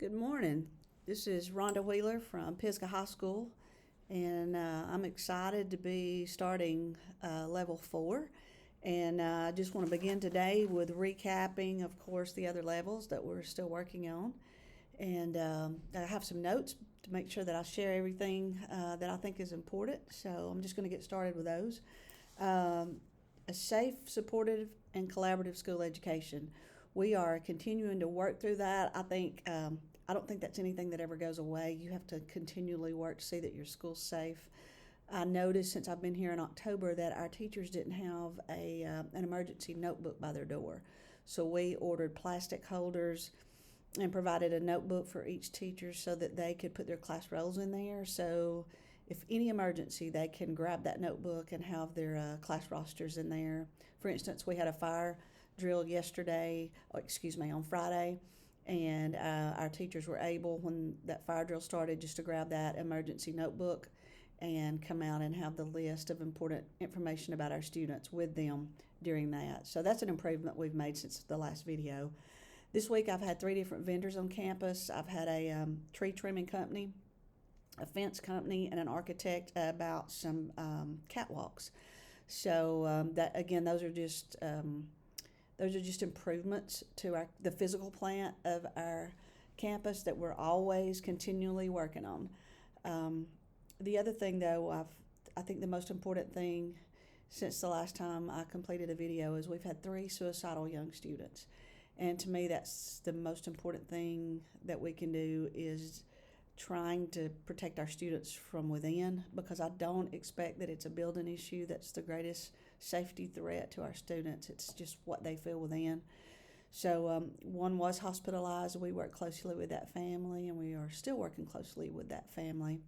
Good morning. This is Rhonda Wheeler from Pisgah High School, and I'm excited to be starting level 4. And I just want to begin today with recapping, of course, the other levels that we're still working on. And I have some notes to make sure that I share everything that I think is important. So I'm just going to get started with those. A safe, supportive, and collaborative school education. We are continuing to work through that. I don't think that's anything that ever goes away. You have to continually work to see that your school's safe. I noticed since I've been here in October that our teachers didn't have an emergency notebook by their door. So we ordered plastic holders and provided a notebook for each teacher so that they could put their class rolls in there. So if any emergency, they can grab that notebook and have their class rosters in there. For instance, we had a fire drill on Friday, and our teachers were able, when that fire drill started, just to grab that emergency notebook and come out and have the list of important information about our students with them during that. So that's an improvement we've made since the last video. This week I've had 3 different vendors on campus. I've had a tree trimming company, a fence company, and an architect about some catwalks. So that again, those are just improvements to the physical plant of our campus that we're always continually working on. The other thing, though, I think the most important thing since the last time I completed a video is we've had 3 suicidal young students. And to me, that's the most important thing that we can do is trying to protect our students from within, because I don't expect that it's a building issue that's the greatest safety threat to our students. It's just what they feel within. So one was hospitalized. We worked closely with that family, and we are still working closely with that family.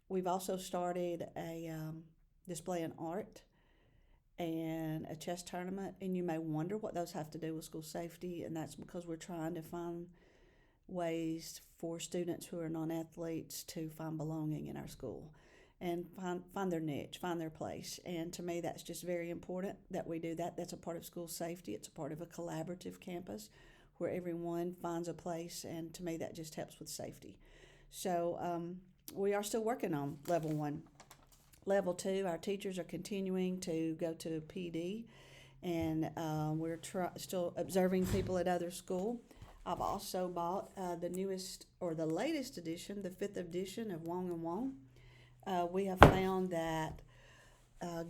We've also started a display in art and a chess tournament, and you may wonder what those have to do with school safety, and that's because we're trying to find ways for students who are non-athletes to find belonging in our school and find their niche, find their place. And to me, that's just very important that we do that. That's a part of school safety. It's a part of a collaborative campus where everyone finds a place, and to me, that just helps with safety. So we are still working on level 1. Level 2, our teachers are continuing to go to PD, and we're still observing people at other school. I've also bought the latest edition, the 5th edition of Wong and Wong. We have found that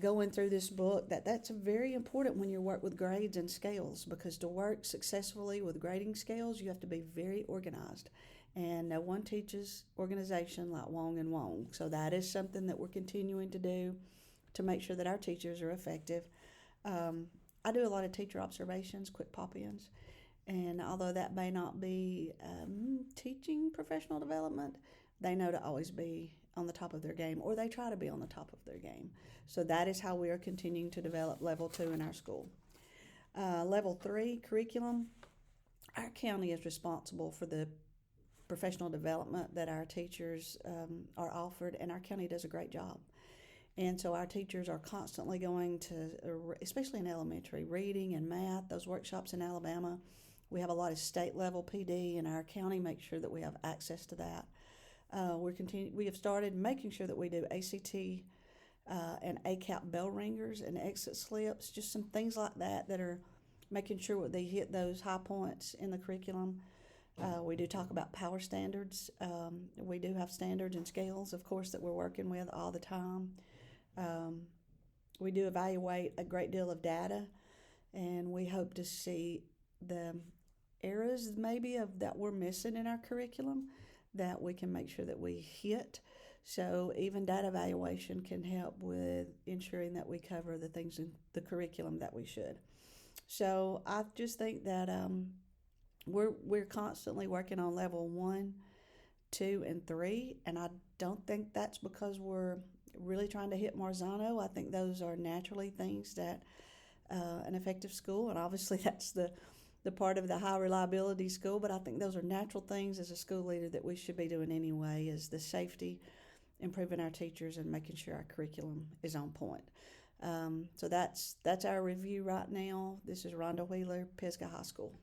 going through this book, that's very important when you work with grades and scales, because to work successfully with grading scales, you have to be very organized. And no one teaches organization like Wong and Wong. So that is something that we're continuing to do to make sure that our teachers are effective. I do a lot of teacher observations, quick pop-ins. And although that may not be teaching professional development, they know to always be on the top of their game, or they try to be on the top of their game. So that is how we are continuing to develop level 2 in our school. Level 3, curriculum. Our county is responsible for the professional development that our teachers are offered, and our county does a great job. And so our teachers are constantly going to, especially in elementary, reading and math, those workshops in Alabama. We have a lot of state level PD, and our county makes sure that we have access to that. We have started making sure that we do ACT and ACAP bell ringers and exit slips, just some things like that are making sure that they hit those high points in the curriculum. We do talk about power standards. We do have standards and scales, of course, that we're working with all the time. We do evaluate a great deal of data, and we hope to see the areas maybe that we're missing in our curriculum that we can make sure that we hit. So even data evaluation can help with ensuring that we cover the things in the curriculum that we should. So I just think that we're constantly working on level 1, 2, and 3, and I don't think that's because we're really trying to hit Mazano. I think those are naturally things that an effective school, and obviously that's the part of the high reliability school, but I think those are natural things as a school leader that we should be doing anyway, is the safety, improving our teachers, and making sure our curriculum is on point. So that's our review right now. This is Rhonda Wheeler, Pisgah High School.